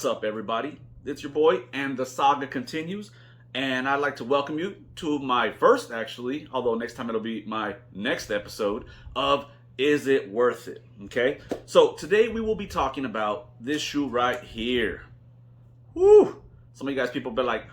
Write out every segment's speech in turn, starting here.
What's up, everybody? It's your boy, and the saga continues. And I'd like to welcome you to my first, actually, although next time it'll be my next episode of Is It Worth It? Okay, so today we will be talking about this shoe right here. Woo! Some of you guys, people be like,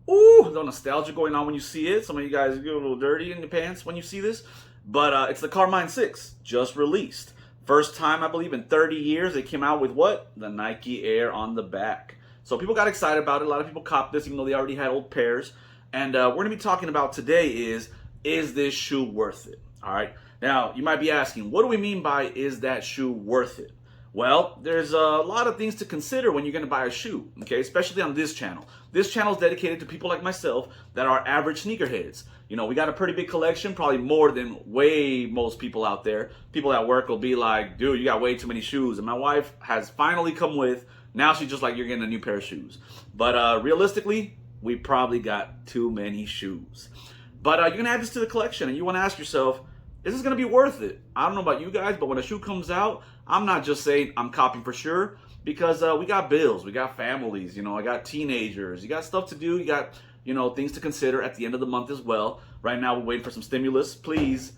ooh, the nostalgia going on when you see it. Some of you guys get a little dirty in your pants when you see this. But it's the Carmine 6, just released. First time, I believe, in 30 years, they came out with what? The Nike Air on the back. So people got excited about it. A lot of people copped this, even though they already had old pairs. And we're going to be talking about today is this shoe worth it? All right. Now, you might be asking, what do we mean by is that shoe worth it? Well, there's a lot of things to consider when you're going to buy a shoe, okay? Especially on this channel. This channel is dedicated to people like myself that are average sneakerheads. You know, we got a pretty big collection, probably more than most people out there. People at work will be like, dude, you got way too many shoes. And my wife has finally come with, now she's just like, you're getting a new pair of shoes. But realistically, we probably got too many shoes. But you're going to add this to the collection, and you want to ask yourself, is this going to be worth it? I don't know about you guys, but when a shoe comes out, I'm not just saying I'm copying for sure, because we got bills, we got families, you know, I got teenagers, you got stuff to do, you got, you know, things to consider at the end of the month as well. Right now, we're waiting for some stimulus. Please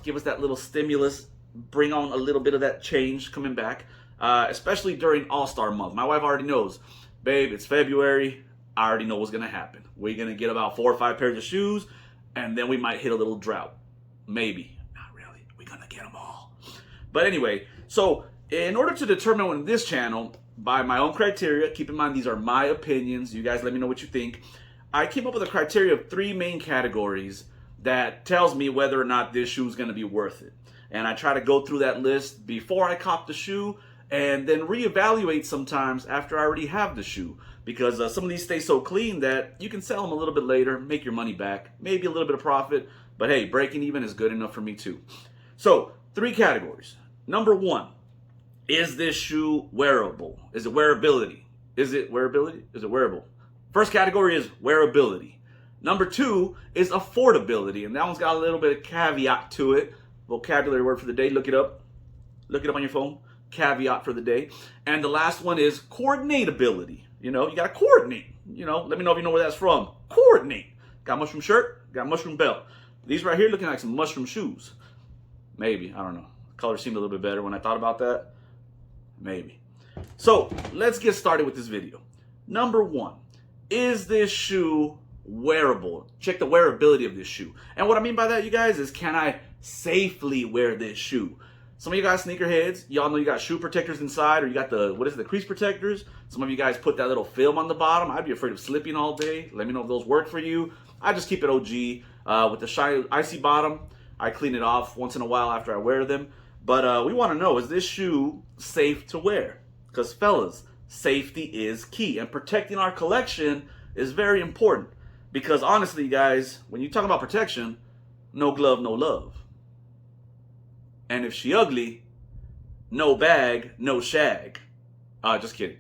give us that little stimulus, bring on a little bit of that change coming back, especially during All-Star month. My wife already knows, babe, it's February, I already know what's going to happen. We're going to get about 4 or 5 pairs of shoes, and then we might hit a little drought. Maybe. Gonna get them all. But anyway, so in order to determine on this channel, by my own criteria, keep in mind these are my opinions, you guys let me know what you think, I came up with a criteria of 3 main categories that tells me whether or not this shoe is going to be worth it. And I try to go through that list before I cop the shoe, and then reevaluate sometimes after I already have the shoe, because some of these stay so clean that you can sell them a little bit later, make your money back, maybe a little bit of profit, but hey, breaking even is good enough for me too. So, 3 categories. Number 1, is this shoe wearable? Is it wearability? Is it wearability? Is it wearable? First category is wearability. Number 2 is affordability, and that one's got a little bit of caveat to it. Vocabulary word for the day, look it up. Look it up on your phone. Caveat for the day. And the last one is coordinatability. You know, you got to coordinate. You know, let me know if you know where that's from. Coordinate. Got mushroom shirt, got mushroom belt. These right here looking like some mushroom shoes. Maybe, I don't know. Color seemed a little bit better when I thought about that. Maybe. So, let's get started with this video. Number 1, is this shoe wearable? Check the wearability of this shoe. And what I mean by that, you guys, is can I safely wear this shoe? Some of you guys sneakerheads, y'all know you got shoe protectors inside, or you got the, the crease protectors. Some of you guys put that little film on the bottom. I'd be afraid of slipping all day. Let me know if those work for you. I just keep it OG with the shiny, icy bottom. I clean it off once in a while after I wear them. But we want to know, is this shoe safe to wear? Because fellas, safety is key. And protecting our collection is very important. Because honestly, guys, when you talk about protection, no glove, no love. And if she ugly, no bag, no shag. Just kidding.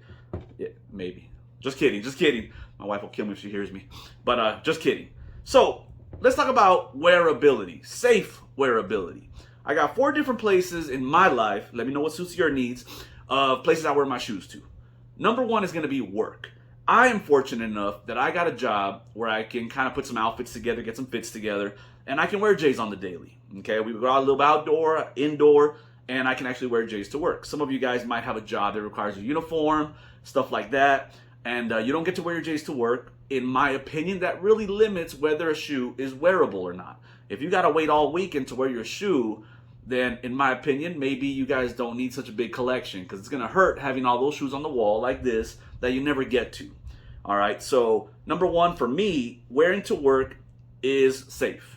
Yeah, maybe. Just kidding, just kidding. My wife will kill me if she hears me. But just kidding. So, let's talk about wearability, safe wearability. I got 4 different places in my life, let me know what suits your needs, of places I wear my shoes to. Number 1 is going to be work. I am fortunate enough that I got a job where I can kind of put some outfits together, get some fits together, and I can wear J's on the daily. Okay, we go out a little bit outdoor, indoor, and I can actually wear J's to work. Some of you guys might have a job that requires a uniform, stuff like that, and you don't get to wear your J's to work. In my opinion, that really limits whether a shoe is wearable or not. If you gotta wait all weekend to wear your shoe, then in my opinion, maybe you guys don't need such a big collection, because it's gonna hurt having all those shoes on the wall like this that you never get to. All right, so number 1 for me, wearing to work is safe.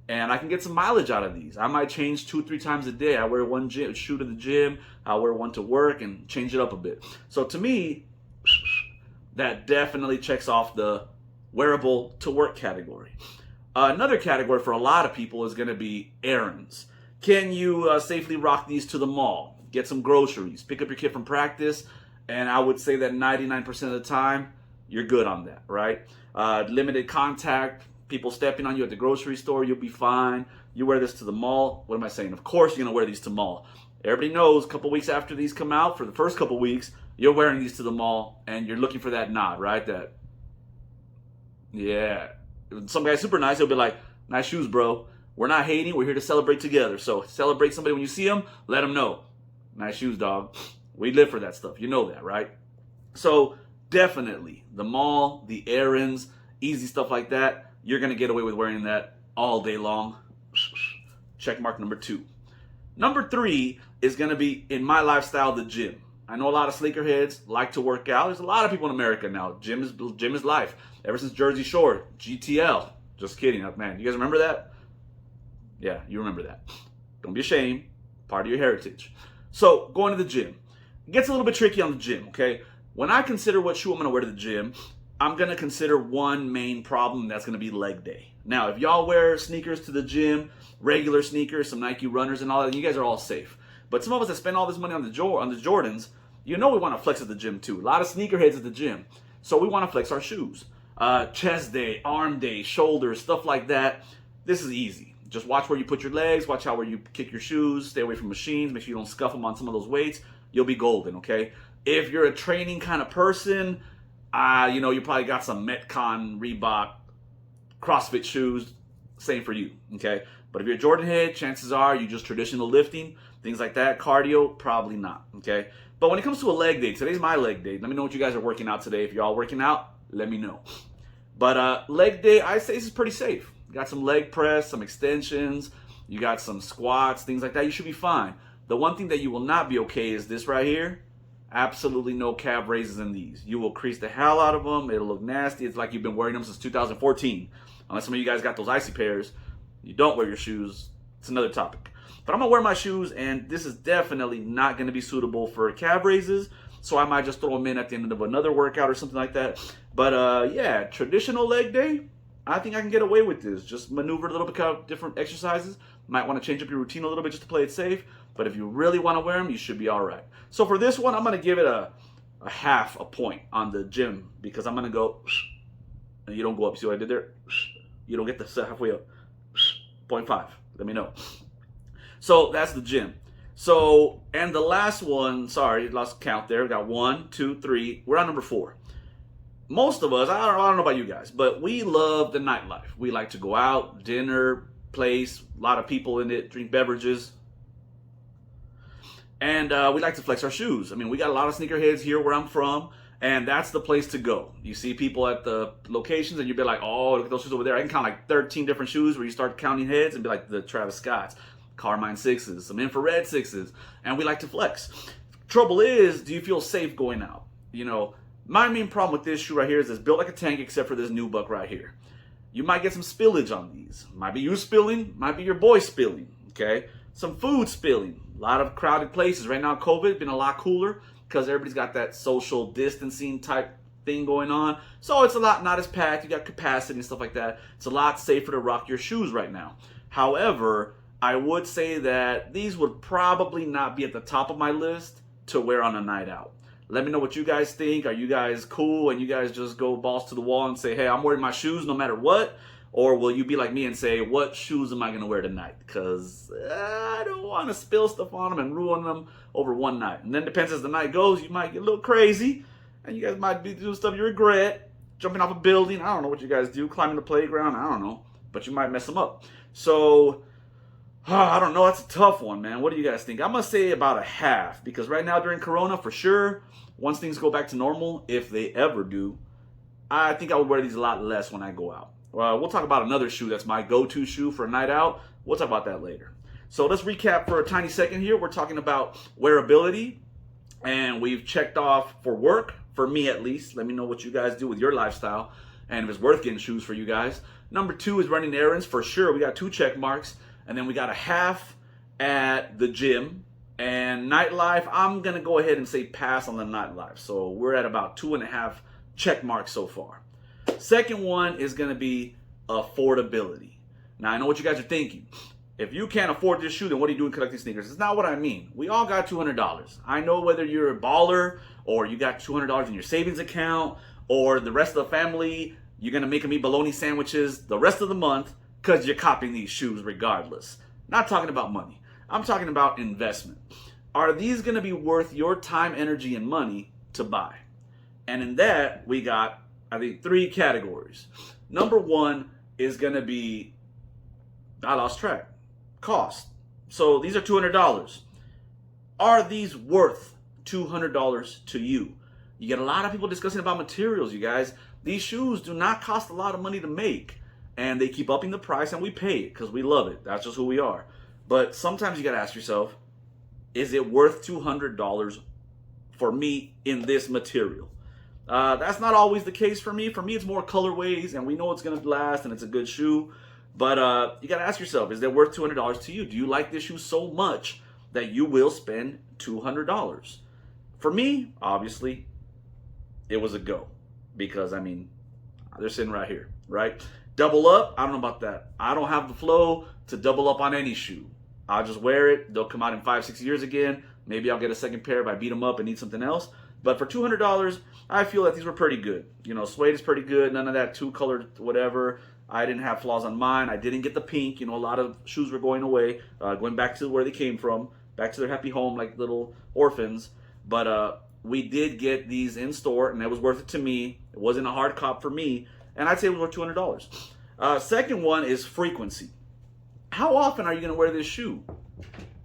And I can get some mileage out of these. I might change 2-3 times a day. I wear one shoe to the gym, I'll wear one to work and change it up a bit. So to me, that definitely checks off the wearable to work category. Another category for a lot of people is going to be errands. Can you safely rock these to the mall? Get some groceries, pick up your kid from practice, and I would say that 99% of the time, you're good on that, right? Limited contact, people stepping on you at the grocery store, you'll be fine. You wear this to the mall. What am I saying? Of course you're going to wear these to mall. Everybody knows a couple weeks after these come out, for the first couple weeks, you're wearing these to the mall and you're looking for that nod, right? That, yeah. Some guy's super nice. He'll be like, nice shoes, bro. We're not hating. We're here to celebrate together. So celebrate somebody when you see them. Let them know. Nice shoes, dog. We live for that stuff. You know that, right? So definitely the mall, the errands, easy stuff like that, you're going to get away with wearing that all day long. Check mark number 2. Number 3 is going to be, in my lifestyle, the gym. I know a lot of sneakerheads like to work out. There's a lot of people in America now. Gym is life. Ever since Jersey Shore, GTL. Just kidding, man. You guys remember that? Yeah, you remember that. Don't be ashamed. Part of your heritage. So, going to the gym. It gets a little bit tricky on the gym, okay? When I consider what shoe I'm going to wear to the gym, I'm going to consider one main problem, and that's going to be leg day. Now, if y'all wear sneakers to the gym, regular sneakers, some Nike runners and all that, you guys are all safe. But some of us that spend all this money on the Jordans, you know we want to flex at the gym too. A lot of sneakerheads at the gym. So we want to flex our shoes. Chest day, arm day, shoulders, stuff like that. This is easy. Just watch where you put your legs, watch where you kick your shoes, stay away from machines, make sure you don't scuff them on some of those weights. You'll be golden, okay? If you're a training kind of person, you probably got some Metcon, Reebok, CrossFit shoes. Same for you, okay? But if you're a Jordan head, chances are you just traditional lifting, things like that. Cardio, probably not, okay? But when it comes to a leg day, today's my leg day. Let me know what you guys are working out today. If you're all working out, let me know. But leg day, I say this is pretty safe. You got some leg press, some extensions, you got some squats, things like that. You should be fine. The one thing that you will not be okay is this right here. Absolutely no calf raises in these. You will crease the hell out of them. It'll look nasty. It's like you've been wearing them since 2014. Unless some of you guys got those icy pairs, you don't wear your shoes. It's another topic. But I'm going to wear my shoes, and this is definitely not going to be suitable for calf raises. So I might just throw them in at the end of another workout or something like that. But yeah, traditional leg day, I think I can get away with this. Just maneuver a little bit of different exercises. Might want to change up your routine a little bit just to play it safe. But if you really want to wear them, you should be all right. So for this one, I'm going to give it a half a point on the gym because I'm going to go, and you don't go up. See what I did there? You don't get the halfway up. 0.5. Let me know. So that's the gym. So, and the last one, sorry, lost count there. We got 1, 2, 3. We're on number 4. Most of us, I don't know about you guys, but we love the nightlife. We like to go out, dinner, place, a lot of people in it, drink beverages. And we like to flex our shoes. I mean, we got a lot of sneakerheads here where I'm from, and that's the place to go. You see people at the locations, and you'll be like, oh, look at those shoes over there. I can count like 13 different shoes where you start counting heads and be like the Travis Scotts, Carmine 6s, some infrared 6s, and we like to flex. Trouble is, do you feel safe going out? You know, my main problem with this shoe right here is it's built like a tank except for this nubuck right here. You might get some spillage on these. Might be you spilling, might be your boy spilling, okay? Some food spilling. A lot of crowded places. Right now, COVID been a lot cooler because everybody's got that social distancing type thing going on. So it's a lot not as packed. You got capacity and stuff like that. It's a lot safer to rock your shoes right now. However, I would say that these would probably not be at the top of my list to wear on a night out. Let me know what you guys think. Are you guys cool and you guys just go balls to the wall and say, hey, I'm wearing my shoes no matter what? Or will you be like me and say, what shoes am I going to wear tonight? Because I don't want to spill stuff on them and ruin them over one night. And then depends as the night goes, you might get a little crazy. And you guys might be doing stuff you regret. Jumping off a building. I don't know what you guys do. Climbing the playground. I don't know. But you might mess them up. So, I don't know. That's a tough one, man. What do you guys think? I'm going to say about a half. Because right now during Corona, for sure, once things go back to normal, if they ever do, I think I would wear these a lot less when I go out. We'll talk about another shoe that's my go-to shoe for a night out. We'll talk about that later. So let's recap for a tiny second here. We're talking about wearability, and we've checked off for work, for me at least. Let me know what you guys do with your lifestyle and if it's worth getting shoes for you guys. Number 2 is running errands. For sure, we got 2 check marks, and then we got a half at the gym. And nightlife, I'm going to go ahead and say pass on the nightlife. So we're at about 2.5 check marks so far. Second one is going to be affordability. Now, I know what you guys are thinking. If you can't afford this shoe, then what are you doing collecting sneakers? It's not what I mean. We all got $200. I know whether you're a baller or you got $200 in your savings account or the rest of the family, you're going to make them eat bologna sandwiches the rest of the month because you're copying these shoes regardless. Not talking about money. I'm talking about investment. Are these going to be worth your time, energy, and money to buy? And in that, we got, I think, 3 categories. Number 1 is going to be, I lost track, cost. So these are $200. Are these worth $200 to you? You get a lot of people discussing about materials, you guys. These shoes do not cost a lot of money to make, and they keep upping the price, and we pay it because we love it. That's just who we are. But sometimes you got to ask yourself, is it worth $200 for me in this material? That's not always the case for me. For me, it's more colorways, and we know it's going to last, and it's a good shoe. But you got to ask yourself, is it worth $200 to you? Do you like this shoe so much that you will spend $200? For me, obviously, it was a go. Because, I mean, they're sitting right here, right? Double up, I don't know about that. I don't have the flow to double up on any shoe. I'll just wear it. They'll come out in 5-6 years again. Maybe I'll get a second pair if I beat them up and need something else. But for $200, I feel that these were pretty good. You know, suede is pretty good. None of that two-colored whatever. I didn't have flaws on mine. I didn't get the pink. You know, a lot of shoes were going away, going back to where they came from, back to their happy home like little orphans. But we did get these in store, and it was worth it to me. It wasn't a hard cop for me, and I'd say it was worth $200. Second one is frequency. How often are you going to wear this shoe?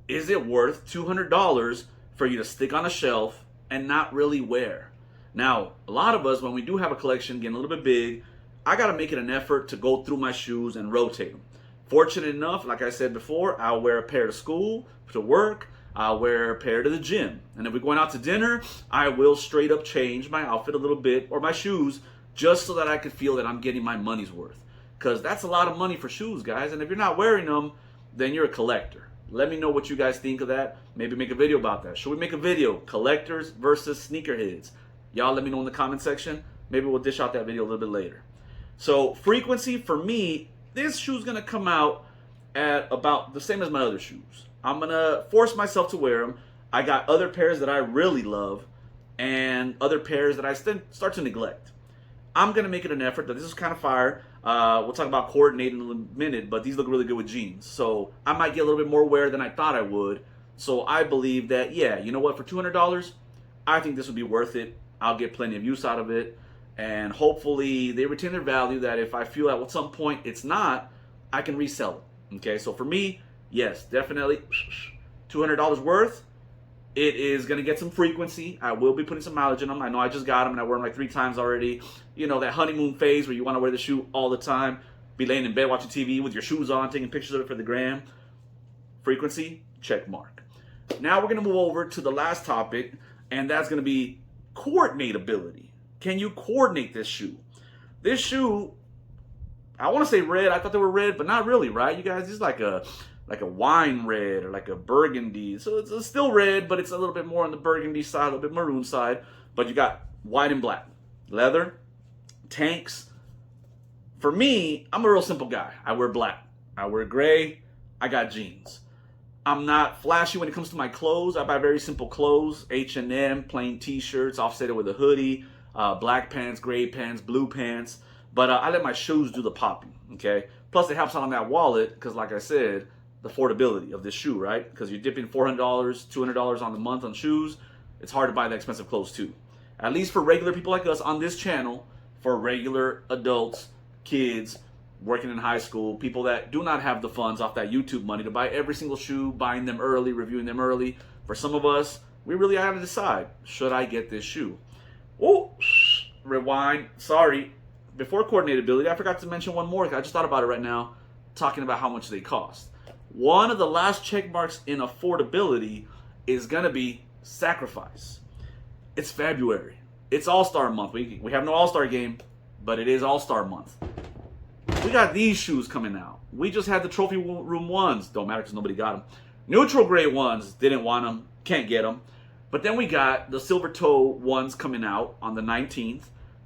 Is it worth $200 for you to stick on a shelf and not really wear? Now, a lot of us, when we do have a collection getting a little bit big, I got to make it an effort to go through my shoes and rotate them. Fortunate enough, like I said before, I'll wear a pair to school, to work. I'll wear a pair to the gym. And if we're going out to dinner, I will straight up change my outfit a little bit, or my shoes, just so that I can feel that I'm getting my money's worth. Because that's a lot of money for shoes, guys. And if you're not wearing them, then you're a collector. Let me know what you guys think of that. Maybe make a video about that. Should we make a video? Collectors versus sneakerheads. Y'all let me know in the comment section. Maybe we'll dish out that video a little bit later. So frequency, for me, this shoe's going to come out at about the same as my other shoes. I'm going to force myself to wear them. I got other pairs that I really love and other pairs that I start to neglect. I'm going to make it an effort. That this is kind of fire. We'll talk about coordinating in a minute, but these look really good with jeans. So I might get a little bit more wear than I thought I would. So I believe that, yeah, you know what? For $200, I think this would be worth it. I'll get plenty of use out of it. And hopefully they retain their value, that if I feel at some point it's not, I can resell it. Okay, so for me, yes, definitely $200 worth. It is going to get some frequency. I will be putting some mileage in them. I know I just got them and I wear them like 3 times already. You know, that honeymoon phase where you want to wear the shoe all the time. Be laying in bed watching TV with your shoes on, taking pictures of it for the gram. Frequency, check mark. Now we're going to move over to the last topic, and that's going to be coordinatability. Can you coordinate this shoe? This shoe, I want to say red. I thought they were red, but not really, right? You guys, this is like a wine red or like a burgundy. So it's still red, but it's a little bit more on the burgundy side, a little bit maroon side. But you got white and black. Leather, tanks. For me, I'm a real simple guy. I wear black. I wear gray. I got jeans. I'm not flashy when it comes to my clothes. I buy very simple clothes. H&M, plain t-shirts, offset it with a hoodie, black pants, gray pants, blue pants. But I let my shoes do the popping, okay? Plus, it helps out on that wallet because, like I said, the affordability of this shoe, right? Because you're dipping $400, $200 on the month on shoes. It's hard to buy the expensive clothes, too. At least for regular people like us on this channel, for regular adults, kids, working in high school, people that do not have the funds off that YouTube money to buy every single shoe, buying them early, reviewing them early. For some of us, we really have to decide, should I get this shoe? Oh, rewind. Sorry. Before coordinatability, I forgot to mention one more. I just thought about it right now, talking about how much they cost. One of the last check marks in affordability is going to be sacrifice. It's February. It's All-Star month. We have no All-Star game, but it is All-Star month. We got these shoes coming out. We just had the trophy room ones. Don't matter because nobody got them. Neutral gray ones, didn't want them, can't get them. But then we got the silver toe ones coming out on the 19th.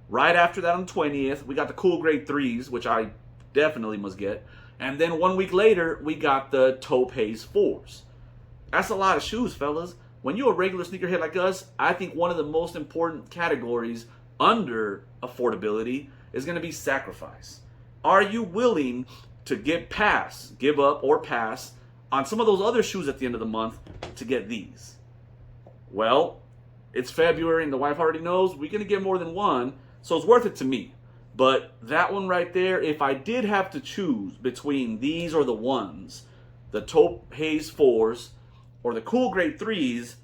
Right after that on the 20th, we got the cool gray 3s, which I definitely must get. And then 1 week later, we got the taupe haze 4s. That's a lot of shoes, fellas. When you're a regular sneakerhead like us, I think one of the most important categories under affordability is going to be sacrifice. Are you willing to give up or pass on some of those other shoes at the end of the month to get these? Well, it's February and the wife already knows we're going to get more than one, so it's worth it to me. But that one right there, if I did have to choose between these or the ones, the Taupe Haze 4s or the Cool Grade 3s,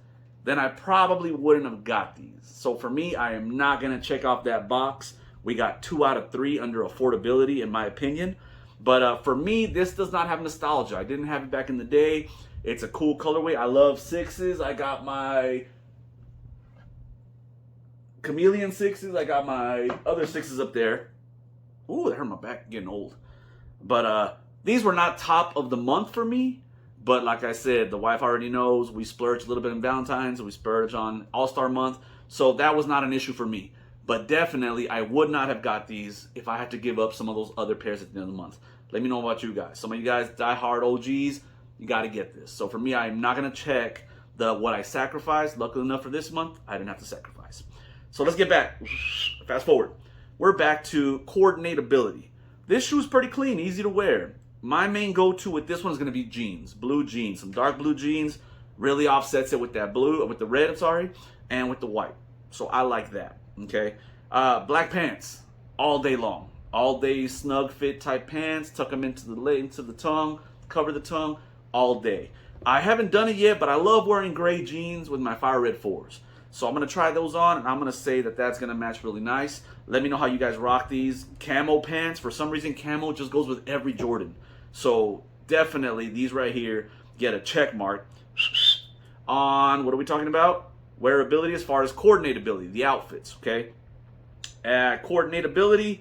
then I probably wouldn't have got these. So for me, I am not going to check off that box. We got 2 out of 3 under affordability, in my opinion. But for me, this does not have nostalgia. I didn't have it back in the day. It's a cool colorway. I love 6s. I got my Chameleon 6s. I got my other 6s up there. Ooh, that hurt my back, getting old. But these were not top of the month for me. But like I said, the wife already knows we splurge a little bit on Valentine's. We splurge on All-Star Month. So that was not an issue for me. But definitely, I would not have got these if I had to give up some of those other pairs at the end of the month. Let me know about you guys. Some of you guys, die-hard OGs, you got to get this. So for me, I'm not going to check what I sacrificed. Luckily enough for this month, I didn't have to sacrifice. So let's get back. Fast forward. We're back to coordinatability. This shoe is pretty clean, easy to wear. My main go-to with this one is going to be jeans, blue jeans, some dark blue jeans. Really offsets it with that blue, with the red, I'm sorry, and with the white. So I like that. Okay. Black pants all day long, all day snug fit type pants. Tuck them into the tongue, cover the tongue all day. I haven't done it yet, but I love wearing gray jeans with my fire red 4s. So I'm going to try those on, and I'm going to say that that's going to match really nice. Let me know how you guys rock these. Camo pants. For some reason, camo just goes with every Jordan. So definitely these right here get a check mark on, what are we talking about? Wearability as far as coordinatability, the outfits, okay? Coordinatability,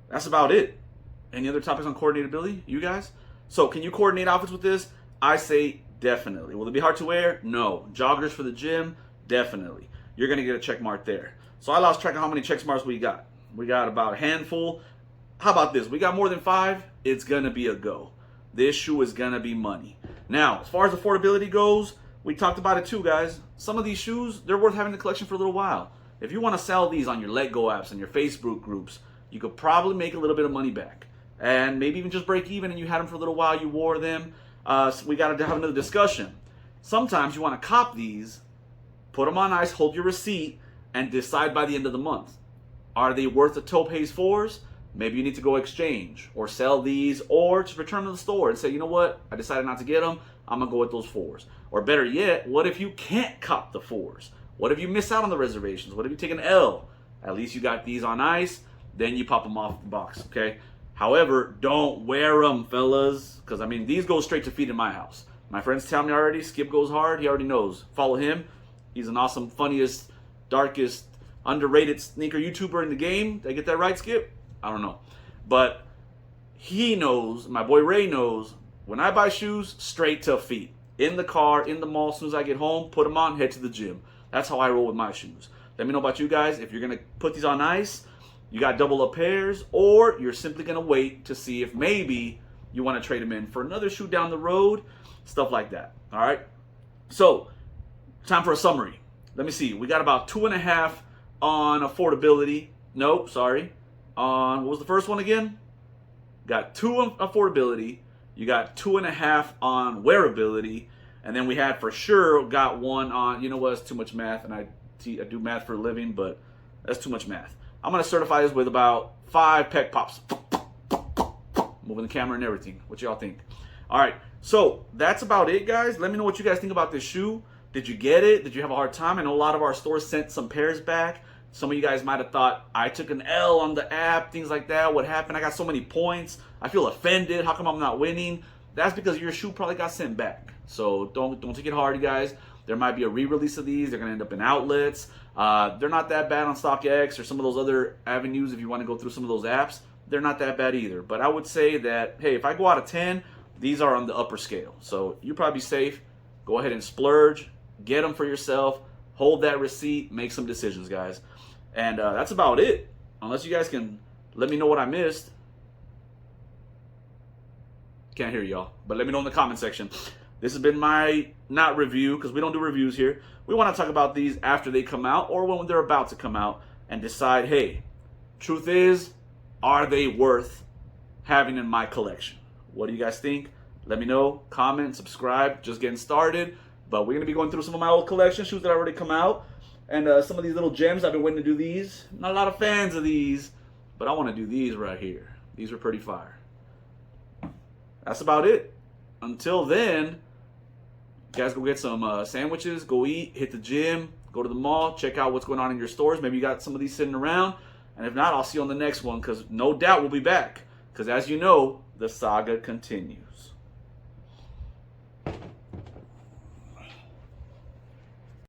that's about it. Any other topics on coordinatability, you guys? So can you coordinate outfits with this? I say definitely. Will it be hard to wear? No. Joggers for the gym? Definitely. You're going to get a check mark there. So I lost track of how many check marks we got. We got about a handful. How about this? We got more than 5. It's going to be a go. This shoe is going to be money. Now, as far as affordability goes, we talked about it too, guys. Some of these shoes, they're worth having in the collection for a little while. If you want to sell these on your Let Go apps and your Facebook groups, you could probably make a little bit of money back. And maybe even just break even and you had them for a little while, you wore them. So we got to have another discussion. Sometimes you want to cop these, put them on ice, hold your receipt, and decide by the end of the month. Are they worth the Taupe Haze 4s? Maybe you need to go exchange or sell these or just return them to the store and say, you know what? I decided not to get them. I'm going to go with those 4s. Or better yet, what if you can't cop the 4s? What if you miss out on the reservations? What if you take an L? At least you got these on ice. Then you pop them off the box, okay? However, don't wear them, fellas. Because, I mean, these go straight to feet in my house. My friends tell me already, Skip goes hard. He already knows. Follow him. He's an awesome, funniest, darkest, underrated sneaker YouTuber in the game. Did I get that right, Skip? I don't know. But he knows, my boy Ray knows, when I buy shoes, straight to feet. In the car, in the mall, as soon as I get home, put them on, head to the gym. That's how I roll with my shoes. Let me know about you guys. If you're going to put these on ice, you got double up pairs, or you're simply going to wait to see if maybe you want to trade them in for another shoe down the road, stuff like that. All right? So, time for a summary. Let me see. We got about 2.5 on affordability. Nope, sorry. On, what was the first one again? Got 2 on affordability. You got 2.5 on wearability. And then we had for sure got 1 on, you know what, it's too much math. And I do math for a living, but that's too much math. I'm going to certify this with about 5 pec pops. Moving the camera and everything. What y'all think? All right. So that's about it, guys. Let me know what you guys think about this shoe. Did you get it? Did you have a hard time? I know a lot of our stores sent some pairs back. Some of you guys might have thought, I took an L on the app, things like that. What happened? I got so many points. I feel offended. How come I'm not winning? That's because your shoe probably got sent back. So don't take it hard, you guys. There might be a re-release of these. They're going to end up in outlets. They're not that bad on StockX or some of those other avenues if you want to go through some of those apps. They're not that bad either. But I would say that, hey, if I go out of 10, these are on the upper scale. So you'll probably be safe. Go ahead and splurge. Get them for yourself. Hold that receipt. Make some decisions, guys. And that's about it. Unless you guys can let me know what I missed. Can't hear y'all. But let me know in the comment section. This has been my, not review, because we don't do reviews here. We want to talk about these after they come out or when they're about to come out and decide, hey, truth is, are they worth having in my collection? What do you guys think? Let me know. Comment, subscribe. Just getting started. But we're going to be going through some of my old collection, shoes that already come out. And some of these little gems. I've been waiting to do these. Not a lot of fans of these, but I want to do these right here. These are pretty fire. That's about it. Until then, you guys go get some sandwiches, go eat, hit the gym, go to the mall, check out what's going on in your stores. Maybe you got some of these sitting around. And if not, I'll see you on the next one, because no doubt we'll be back. Because as you know, the saga continues.